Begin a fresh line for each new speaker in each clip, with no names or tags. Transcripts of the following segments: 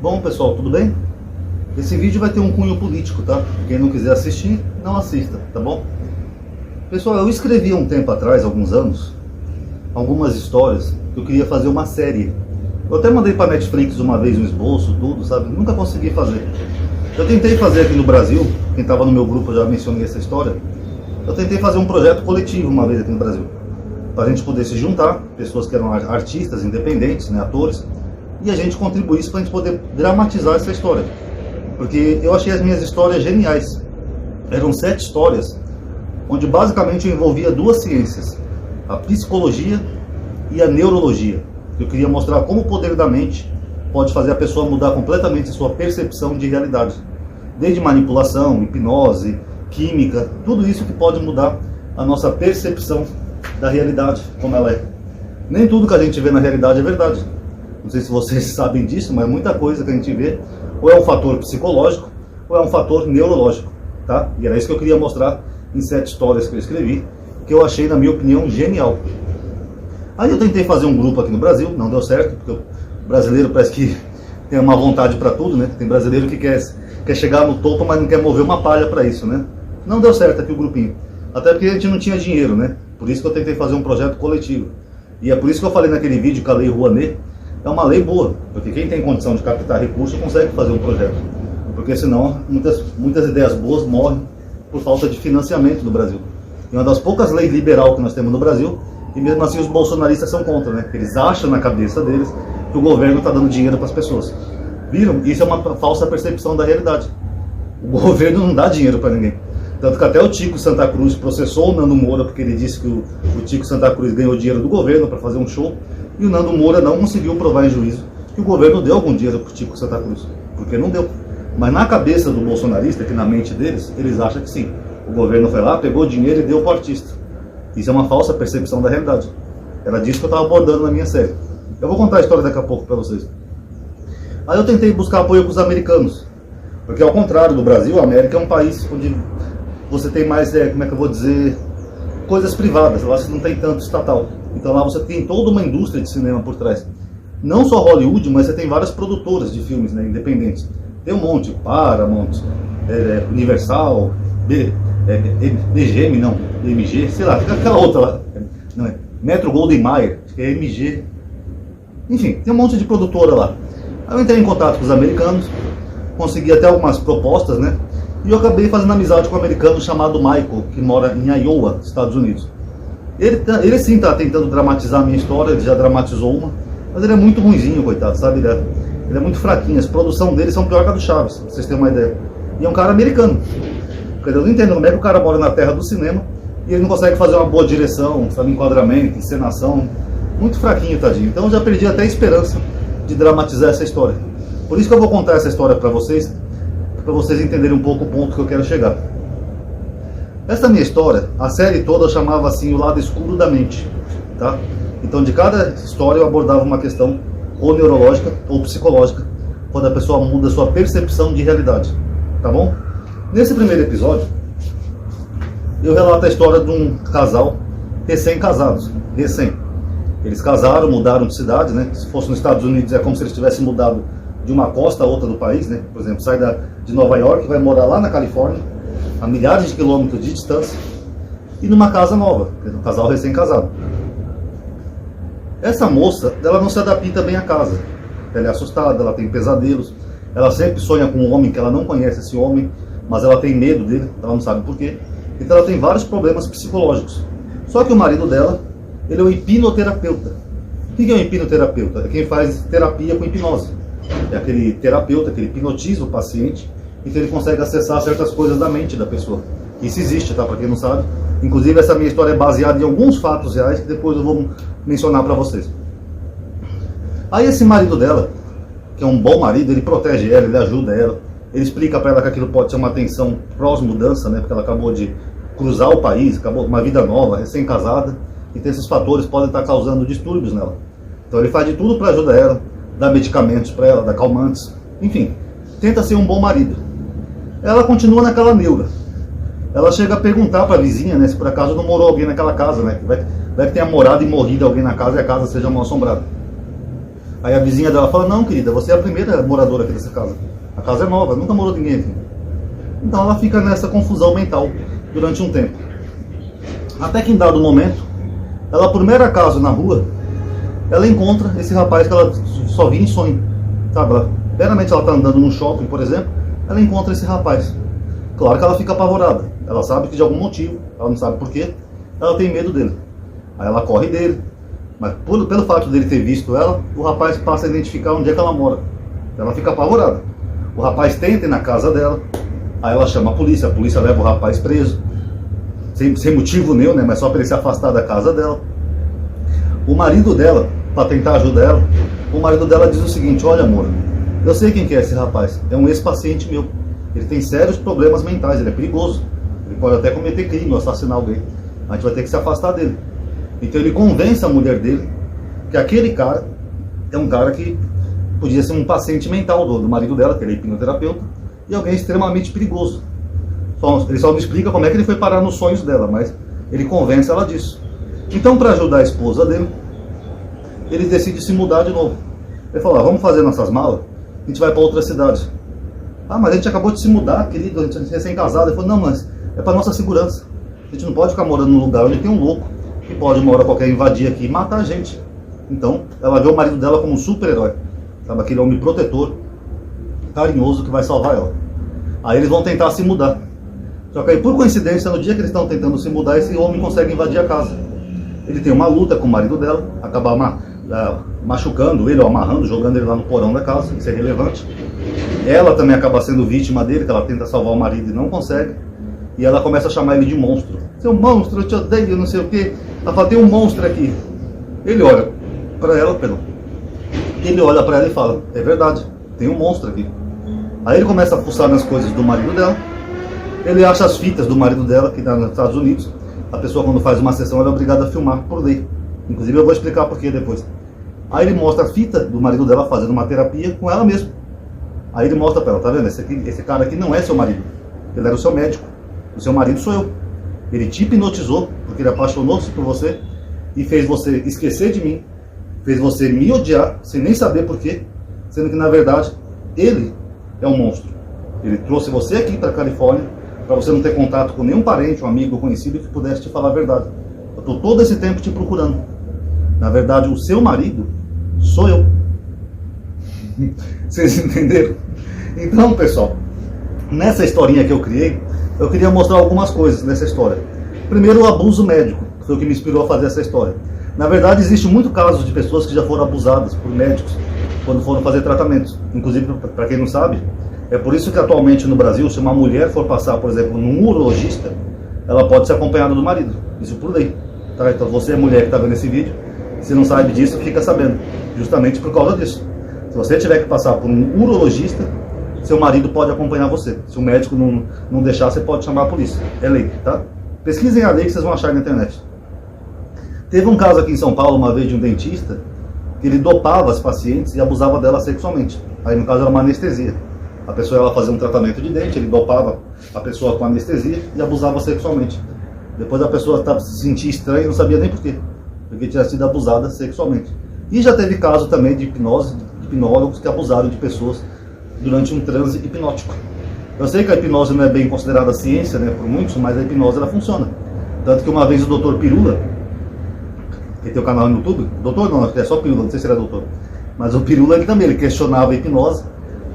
Bom, pessoal, tudo bem? Esse vídeo vai ter um cunho político, tá? Quem não quiser assistir, não assista, tá bom? Pessoal, eu escrevi há um tempo atrás, alguns anos, algumas histórias que eu queria fazer uma série. Eu até mandei para Netflix uma vez um esboço, tudo, sabe? Nunca consegui fazer. Eu tentei fazer aqui no Brasil, quem estava no meu grupo eu já mencionei essa história. Eu tentei fazer um projeto coletivo uma vez aqui no Brasil, para a gente poder se juntar, pessoas que eram artistas independentes, né, atores, e a gente contribuísse para a gente poder dramatizar essa história. Porque eu achei as minhas histórias geniais. Eram 7 histórias, onde basicamente eu envolvia 2 ciências, a psicologia e a neurologia. Eu queria mostrar como o poder da mente pode fazer a pessoa mudar completamente a sua percepção de realidade. Desde manipulação, hipnose, química, tudo isso que pode mudar a nossa percepção da realidade, como ela é. Nem tudo que a gente vê na realidade é verdade. Não sei se vocês sabem disso, mas muita coisa que a gente vê ou é um fator psicológico ou é um fator neurológico, tá? E era isso que eu queria mostrar em 7 histórias que eu escrevi, que eu achei, na minha opinião, genial. Aí eu tentei fazer um grupo aqui no Brasil, não deu certo, porque o brasileiro parece que tem uma vontade para tudo, né? Tem brasileiro que quer chegar no topo, mas não quer mover uma palha para isso, né? Não deu certo aqui o grupinho. Até porque a gente não tinha dinheiro, né? Por isso que eu tentei fazer um projeto coletivo. E é por isso que eu falei naquele vídeo que a Lei Rouanet é uma lei boa, porque quem tem condição de captar recursos consegue fazer um projeto. Porque senão muitas ideias boas morrem por falta de financiamento no Brasil. E uma das poucas leis liberal que nós temos no Brasil, e mesmo assim os bolsonaristas são contra, né? Eles acham na cabeça deles que o governo está dando dinheiro para as pessoas. Viram? Isso é uma falsa percepção da realidade. O governo não dá dinheiro para ninguém. Tanto que até o Tico Santa Cruz processou o Nando Moura porque ele disse que o Tico Santa Cruz ganhou dinheiro do governo para fazer um show, e o Nando Moura não conseguiu provar em juízo que o governo deu algum dinheiro para o Tico Santa Cruz, porque não deu. Mas na cabeça do bolsonarista, que na mente deles, eles acham que sim. O governo foi lá, pegou dinheiro e deu para o artista. Isso é uma falsa percepção da realidade. Era disso que eu estava abordando na minha série. Eu vou contar a história daqui a pouco para vocês. Aí eu tentei buscar apoio com os americanos, porque ao contrário do Brasil, a América é um país onde você tem mais, como é que eu vou dizer, coisas privadas. Lá você não tem tanto estatal. Então lá você tem toda uma indústria de cinema por trás. Não só Hollywood, mas você tem várias produtoras de filmes, né, independentes. Tem um monte, Paramount, Universal, BGM, não, MG, sei lá, aquela outra lá, não é, Metro Goldwyn Mayer, acho que é MG. Enfim, tem um monte de produtora lá. Aí eu entrei em contato com os americanos, consegui até algumas propostas, né? E eu acabei fazendo amizade com um americano chamado Michael, que mora em Iowa, Estados Unidos. Ele sim está tentando dramatizar a minha história, ele já dramatizou uma, mas ele é muito ruinzinho, coitado, sabe? Ele é muito fraquinho, as produções dele são pior que a do Chaves, pra vocês terem uma ideia. E é um cara americano. Eu não entendo como é que o cara mora na terra do cinema e ele não consegue fazer uma boa direção, sabe, enquadramento, encenação. Muito fraquinho, tadinho. Então eu já perdi até a esperança de dramatizar essa história. Por isso que eu vou contar essa história para vocês entenderem um pouco o ponto que eu quero chegar. Essa minha história, a série toda eu chamava assim o lado escuro da mente, tá? Então de cada história eu abordava uma questão ou neurológica ou psicológica, quando a pessoa muda a sua percepção de realidade, tá bom? Nesse primeiro episódio, eu relato a história de um casal recém-casados, Eles casaram, mudaram de cidade, né? Se fosse nos Estados Unidos é como se eles tivessem mudado de uma costa a outra do país, né? Por exemplo, sai de Nova York, vai morar lá na Califórnia, a milhares de quilômetros de distância, e numa casa nova, um casal recém-casado. Essa moça, ela não se adapta bem à casa. Ela é assustada, ela tem pesadelos, ela sempre sonha com um homem que ela não conhece esse homem, mas ela tem medo dele, ela não sabe por quê. Então ela tem vários problemas psicológicos. Só que o marido dela, ele é um hipnoterapeuta. O que é um hipnoterapeuta? É quem faz terapia com hipnose. É aquele terapeuta que ele hipnotiza o paciente, então ele consegue acessar certas coisas da mente da pessoa. Isso existe, tá? Para quem não sabe. Inclusive essa minha história é baseada em alguns fatos reais que depois eu vou mencionar para vocês. Aí esse marido dela, que é um bom marido, ele protege ela, ele ajuda ela, ele explica para ela que aquilo pode ser uma tensão pós-mudança, né? Porque ela acabou de cruzar o país, acabou com uma vida nova, recém-casada, então esses fatores podem estar causando distúrbios nela. Então ele faz de tudo para ajudar ela, dá medicamentos para ela, dá calmantes, enfim, tenta ser um bom marido. Ela continua naquela neura. Ela chega a perguntar para a vizinha, né, se por acaso não morou alguém naquela casa, né? Vai que tenha morado e morrido alguém na casa e a casa seja mal assombrada. Aí a vizinha dela fala, não querida, você é a primeira moradora aqui dessa casa. A casa é nova, nunca morou ninguém aqui. Então ela fica nessa confusão mental durante um tempo. Até que em dado momento, ela por mero acaso na rua, ela encontra esse rapaz que ela só via em sonho. Sabe, meramente ela está andando num shopping, por exemplo, ela encontra esse rapaz. Claro que ela fica apavorada. Ela sabe que de algum motivo, ela não sabe porquê, ela tem medo dele. Aí ela corre dele. Mas pelo fato dele ter visto ela, o rapaz passa a identificar onde é que ela mora. Ela fica apavorada. O rapaz tenta ir na casa dela. Aí ela chama a polícia leva o rapaz preso. Sem motivo nenhum, né? Mas só para ele se afastar da casa dela. O marido dela, para tentar ajudar ela, o marido dela diz o seguinte, olha amor, eu sei quem que é esse rapaz, é um ex-paciente meu. Ele tem sérios problemas mentais, ele é perigoso. Ele pode até cometer crime ou assassinar alguém. A gente vai ter que se afastar dele. Então ele convence a mulher dele que aquele cara é um cara que podia ser um paciente mental do marido dela, que ele é hipnoterapeuta, e alguém extremamente perigoso. Ele só não explica como é que ele foi parar nos sonhos dela, mas ele convence ela disso. Então, para ajudar a esposa dele, ele decide se mudar de novo. Ele fala, vamos fazer nossas malas, a gente vai para outra cidade. Ah, mas a gente acabou de se mudar, querido, a gente é recém-casado. Ele falou, não, mas é para nossa segurança. A gente não pode ficar morando num lugar onde tem um louco que pode uma hora qualquer invadir aqui e matar a gente. Então, ela vê o marido dela como um super-herói. Sabe, aquele homem protetor, carinhoso, que vai salvar ela. Aí eles vão tentar se mudar. Só que aí, por coincidência, no dia que eles estão tentando se mudar, esse homem consegue invadir a casa. Ele tem uma luta com o marido dela, acaba machucando ele, ou amarrando, jogando ele lá no porão da casa, isso é relevante. Ela também acaba sendo vítima dele, que ela tenta salvar o marido e não consegue. E ela começa a chamar ele de monstro. Seu monstro, eu te odeio, não sei o quê. Ela fala, tem um monstro aqui. Ele olha para ela, Ele olha para ela e fala, é verdade, tem um monstro aqui. Aí ele começa a fuçar nas coisas do marido dela. Ele acha as fitas do marido dela, que está nos Estados Unidos. A pessoa, quando faz uma sessão, ela é obrigada a filmar por lei. Inclusive, eu vou explicar por quê depois. Aí ele mostra a fita do marido dela fazendo uma terapia com ela mesma. Aí ele mostra para ela, tá vendo? Esse cara aqui não é seu marido. Ele era o seu médico. O seu marido sou eu. Ele te hipnotizou, porque ele apaixonou-se por você e fez você esquecer de mim. Fez você me odiar, sem nem saber por quê. Sendo que, na verdade, ele é um monstro. Ele trouxe você aqui para a Califórnia para você não ter contato com nenhum parente, um amigo, conhecido que pudesse te falar a verdade. Eu estou todo esse tempo te procurando. Na verdade, o seu marido sou eu. Vocês entenderam? Então, pessoal, nessa historinha que eu criei, eu queria mostrar algumas coisas nessa história. Primeiro, o abuso médico, que foi o que me inspirou a fazer essa história. Na verdade, existe muito casos de pessoas que já foram abusadas por médicos quando foram fazer tratamentos. Inclusive, para quem não sabe, é por isso que atualmente no Brasil, se uma mulher for passar, por exemplo, num urologista, ela pode ser acompanhada do marido. Isso por lei. Tá? Então você, mulher que está vendo esse vídeo, se não sabe disso, fica sabendo. Justamente por causa disso. Se você tiver que passar por um urologista, seu marido pode acompanhar você. Se o médico não deixar, você pode chamar a polícia. É lei, tá? Pesquisem a lei que vocês vão achar na internet. Teve um caso aqui em São Paulo, uma vez, de um dentista, que ele dopava as pacientes e abusava delas sexualmente. Aí, no caso, era uma anestesia. A pessoa ia fazer um tratamento de dente, ele dopava a pessoa com anestesia e abusava sexualmente. Depois a pessoa se sentia estranha e não sabia nem por quê. Porque tinha sido abusada sexualmente. E já teve caso também de hipnose, de hipnólogos que abusaram de pessoas durante um transe hipnótico. Eu sei que a hipnose não é bem considerada ciência, né, por muitos, mas a hipnose ela funciona. Tanto que uma vez o Dr. Pirula, que tem o canal no YouTube, doutor não, acho que é só Pirula, não sei se ele é doutor, mas o Pirula ele questionava a hipnose,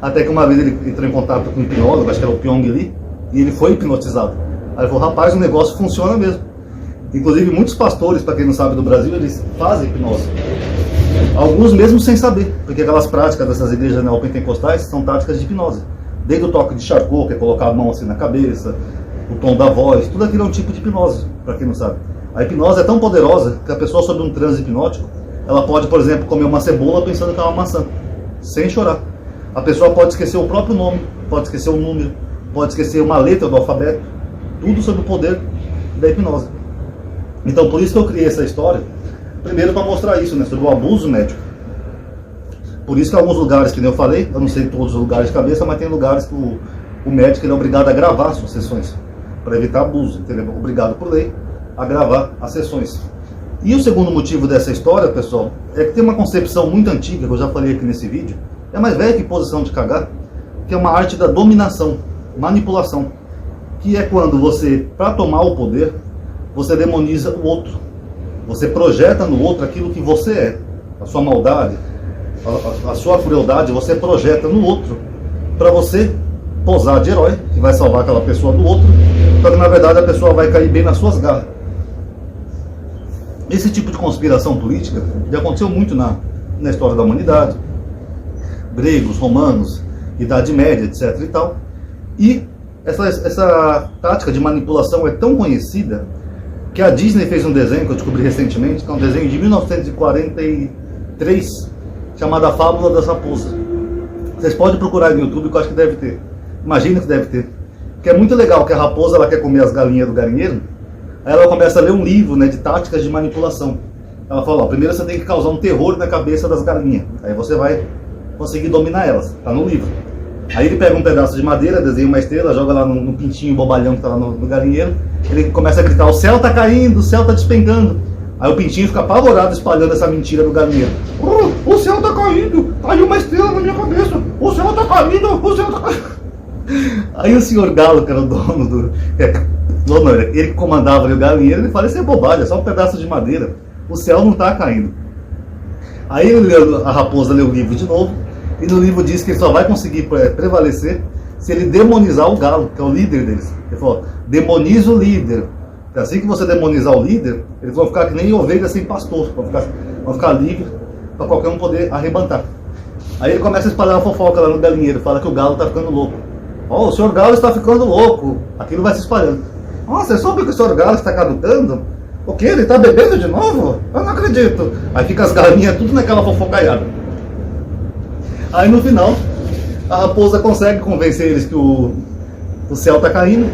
até que uma vez ele entrou em contato com um hipnólogo, acho que era o Pyong Lee, e ele foi hipnotizado. Aí ele falou, rapaz, o negócio funciona mesmo. Inclusive muitos pastores, para quem não sabe, do Brasil, eles fazem hipnose. Alguns mesmo sem saber, porque aquelas práticas dessas igrejas neopentecostais são táticas de hipnose. Desde o toque de Charcot, que é colocar a mão assim na cabeça, o tom da voz, tudo aquilo é um tipo de hipnose, para quem não sabe. A hipnose é tão poderosa que a pessoa sob um transe hipnótico, ela pode, por exemplo, comer uma cebola pensando que é uma maçã, sem chorar. A pessoa pode esquecer o próprio nome, pode esquecer o número, pode esquecer uma letra do alfabeto, tudo sob o poder da hipnose. Então, por isso que eu criei essa história, primeiro para mostrar isso, né, sobre o abuso médico. Por isso que em alguns lugares, que nem eu falei, eu não sei todos os lugares de cabeça, mas tem lugares que o médico ele é obrigado a gravar suas sessões, para evitar abuso. Então, ele é obrigado por lei a gravar as sessões. E o segundo motivo dessa história, pessoal, é que tem uma concepção muito antiga, que eu já falei aqui nesse vídeo, é mais velha que posição de cagar, que é uma arte da dominação, manipulação, que é quando você, para tomar o poder, você demoniza o outro, você projeta no outro aquilo que você é, a sua maldade, a sua crueldade, você projeta no outro, para você posar de herói, que vai salvar aquela pessoa do outro, só que na verdade a pessoa vai cair bem nas suas garras. Esse tipo de conspiração política já aconteceu muito na história da humanidade, gregos, romanos, Idade Média, etc. e tal. E essa tática de manipulação é tão conhecida que a Disney fez um desenho que eu descobri recentemente, que é um desenho de 1943, chamado A Fábula das Raposas. Vocês podem procurar no YouTube, que eu acho que deve ter. Imagina que deve ter. Que é muito legal, que a raposa ela quer comer as galinhas do galinheiro, aí ela começa a ler um livro, né, de táticas de manipulação. Ela fala, ó, primeiro você tem que causar um terror na cabeça das galinhas, aí você vai conseguir dominar elas, tá no livro. Aí ele pega um pedaço de madeira, desenha uma estrela, joga lá no pintinho bobalhão que tá lá no galinheiro, ele começa a gritar, o céu tá caindo, o céu tá despencando. Aí o pintinho fica apavorado espalhando essa mentira no galinheiro. Oh, o céu tá caindo, caiu uma estrela na minha cabeça, o céu tá caindo, o céu tá caindo. Aí o senhor Galo, que era o dono do... ele que comandava ali o galinheiro, ele fala, isso é bobagem, é só um pedaço de madeira, o céu não tá caindo. Aí a raposa lê o livro de novo, e no livro diz que ele só vai conseguir prevalecer se ele demonizar o galo, que é o líder deles. Ele falou, demoniza o líder. Assim que você demonizar o líder, eles vão ficar que nem ovelhas sem pastor, vão ficar livres para qualquer um poder arrebentar. Aí ele começa a espalhar uma fofoca lá no galinheiro, fala que o galo está ficando louco. Ó, o senhor Galo está ficando louco. Aquilo vai se espalhando. Ó, você soube que o senhor Galo está caducando? O quê? Ele está bebendo de novo? Eu não acredito. Aí fica as galinhas tudo naquela fofocaiada. Aí no final, a raposa consegue convencer eles que o céu está caindo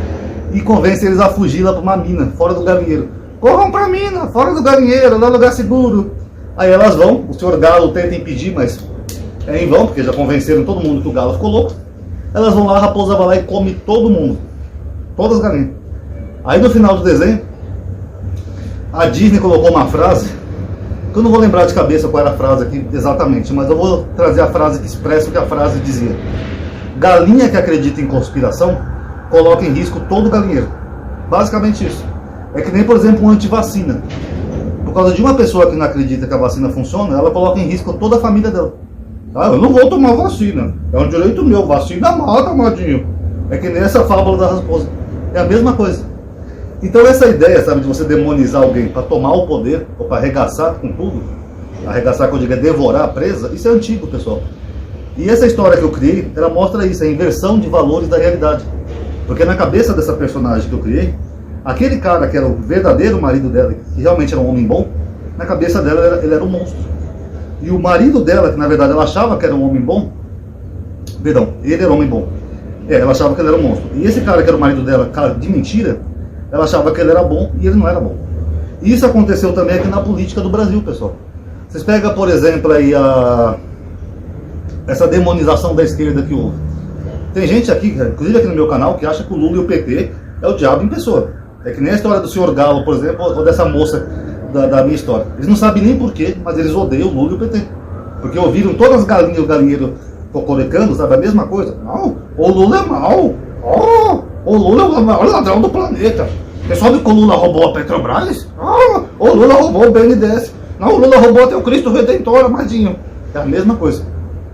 e convence eles a fugir lá para uma mina, fora do galinheiro. Corram para a mina, fora do galinheiro, lá no lugar seguro. Aí elas vão, o senhor Galo tenta impedir, mas é em vão, porque já convenceram todo mundo que o galo ficou louco. Elas vão lá, a raposa vai lá e come todo mundo, todas as galinhas. Aí no final do desenho, a Disney colocou uma frase, que eu não vou lembrar de cabeça qual era a frase aqui exatamente, mas eu vou trazer a frase que expressa o que a frase dizia. Galinha que acredita em conspiração, coloca em risco todo o galinheiro. Basicamente isso. É que nem, por exemplo, um antivacina. Por causa de uma pessoa que não acredita que a vacina funciona, ela coloca em risco toda a família dela. Ah, eu não vou tomar vacina. É um direito meu. Vacina mata, amadinho. É que nem essa fábula da raposa. É a mesma coisa. Então essa ideia, sabe, de você demonizar alguém para tomar o poder, ou para arregaçar com tudo, arregaçar, que eu digo, é devorar a presa, isso é antigo, pessoal. E essa história que eu criei, ela mostra isso, a inversão de valores da realidade. Porque na cabeça dessa personagem que eu criei, aquele cara que era o verdadeiro marido dela, que realmente era um homem bom, na cabeça dela ele era um monstro. E o marido dela, que na verdade ela achava que era um homem bom, perdão, ele era um homem bom. Ela achava que ele era um monstro. E esse cara que era o marido dela, cara de mentira, ela achava que ele era bom e ele não era bom. E isso aconteceu também aqui na política do Brasil, pessoal. Vocês pegam, por exemplo, aí essa demonização da esquerda que houve. Tem gente aqui, inclusive aqui no meu canal, que acha que o Lula e o PT é o diabo em pessoa. É que nem a história do senhor Galo, por exemplo, ou dessa moça da minha história. Eles não sabem nem porquê, mas eles odeiam o Lula e o PT. Porque ouviram todas as galinhas e o galinheiro cocorecando, sabe? A mesma coisa. Não, o Lula é mau. Oh, o Lula é o maior ladrão do planeta. Você sabe que o Lula roubou a Petrobras? Oh, o Lula roubou o BNDES. Não, o Lula roubou até o Cristo Redentor, amadinho. É a mesma coisa.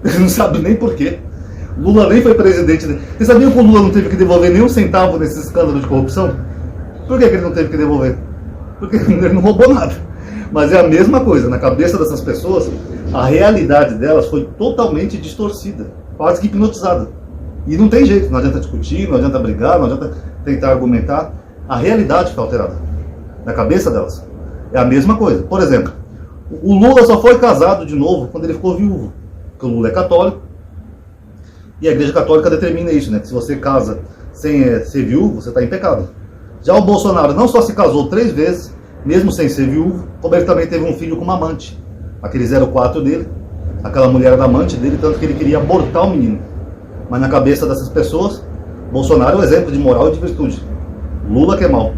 Eles não sabem nem porquê. Lula nem foi presidente. Vocês sabiam que o Lula não teve que devolver nenhum centavo nesse escândalo de corrupção? Por que ele não teve que devolver? Porque ele não roubou nada. Mas é a mesma coisa. Na cabeça dessas pessoas, a realidade delas foi totalmente distorcida. Quase que hipnotizada. E não tem jeito. Não adianta discutir, não adianta brigar, não adianta tentar argumentar. A realidade foi alterada. Na cabeça delas. É a mesma coisa. Por exemplo, o Lula só foi casado de novo quando ele ficou viúvo. Porque o Lula é católico. E a Igreja Católica determina isso, né? Que se você casa sem ser viúvo, você está em pecado. Já o Bolsonaro não só se casou 3 vezes, mesmo sem ser viúvo, como ele também teve um filho com uma amante. Aquele 04 dele, aquela mulher era amante dele, tanto que ele queria abortar o menino. Mas na cabeça dessas pessoas, Bolsonaro é um exemplo de moral e de virtude. Lula que é mau.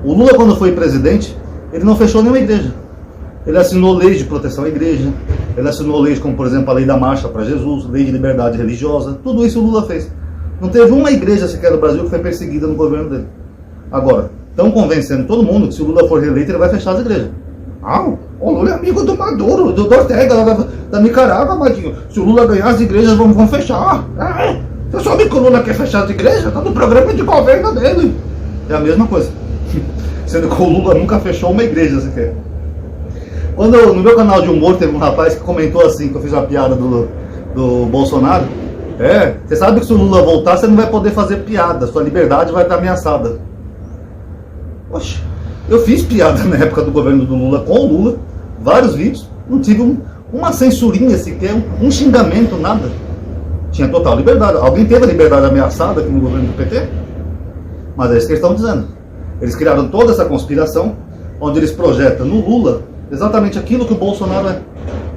O Lula, quando foi presidente, Ele não fechou nenhuma igreja. Ele assinou leis de proteção à igreja, ele assinou leis como, por exemplo, a lei da marcha para Jesus, lei de liberdade religiosa, tudo isso o Lula fez. Não teve uma igreja sequer no Brasil que foi perseguida no governo dele. Agora, estão convencendo todo mundo que se o Lula for reeleito, ele vai fechar as igrejas. Ah, o Lula é amigo do Maduro, do Ortega, da Nicarágua, Amadinho. Se o Lula ganhar, as igrejas vão fechar. Você sabe que o Lula quer fechar as igrejas? Está no programa de governo dele. É a mesma coisa. Sendo que o Lula nunca fechou uma igreja sequer. Quando no meu canal de humor teve um rapaz que comentou assim, que eu fiz uma piada do Bolsonaro. Você sabe que se o Lula voltar, você não vai poder fazer piada, sua liberdade vai estar ameaçada. Oxe, eu fiz piada na época do governo do Lula com o Lula, vários vídeos, não tive uma censurinha sequer, um xingamento, nada. Tinha total liberdade. Alguém teve a liberdade ameaçada aqui no governo do PT? Mas é isso que eles estão dizendo. Eles criaram toda essa conspiração, onde eles projetam no Lula exatamente aquilo que o Bolsonaro é.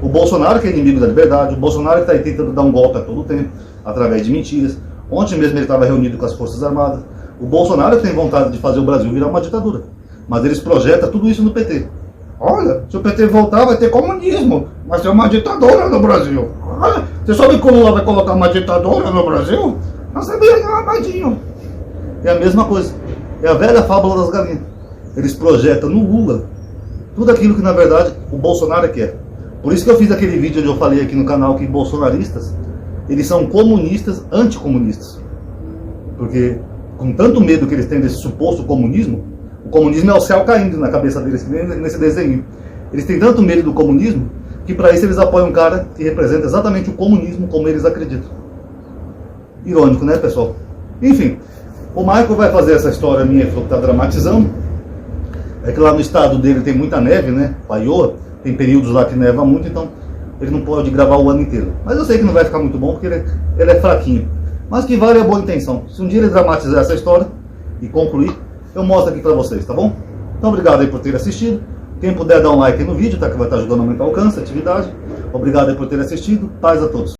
O Bolsonaro que é inimigo da liberdade, o Bolsonaro que está aí tentando dar um golpe a todo tempo, através de mentiras. Ontem mesmo ele estava reunido com as Forças Armadas. O Bolsonaro que tem vontade de fazer o Brasil virar uma ditadura. Mas eles projetam tudo isso no PT. Olha, se o PT voltar vai ter comunismo, vai ser uma ditadura no Brasil. Olha, você sabe que o Lula vai colocar uma ditadura no Brasil? Não sabia não, Amadinho. É a mesma coisa. É a velha fábula das galinhas. Eles projetam no Lula tudo aquilo que na verdade o Bolsonaro quer. Por isso que eu fiz aquele vídeo onde eu falei aqui no canal que bolsonaristas, eles são comunistas anticomunistas. Porque com tanto medo que eles têm desse suposto comunismo, o comunismo é o céu caindo na cabeça deles, que nem nesse desenho. Eles têm tanto medo do comunismo que para isso eles apoiam um cara que representa exatamente o comunismo como eles acreditam. Irônico, né, pessoal? Enfim, o Michael vai fazer essa história minha que está dramatizando. É que lá no estado dele tem muita neve, né? Iowa, tem períodos lá que neva muito, então ele não pode gravar o ano inteiro. Mas eu sei que não vai ficar muito bom porque ele é fraquinho. Mas que vale a boa intenção. Se um dia ele dramatizar essa história e concluir, eu mostro aqui pra vocês, tá bom? Então obrigado aí por ter assistido. Quem puder dar um like aí no vídeo, tá? Que vai estar ajudando a aumentar o alcance, a atividade. Obrigado aí por ter assistido. Paz a todos.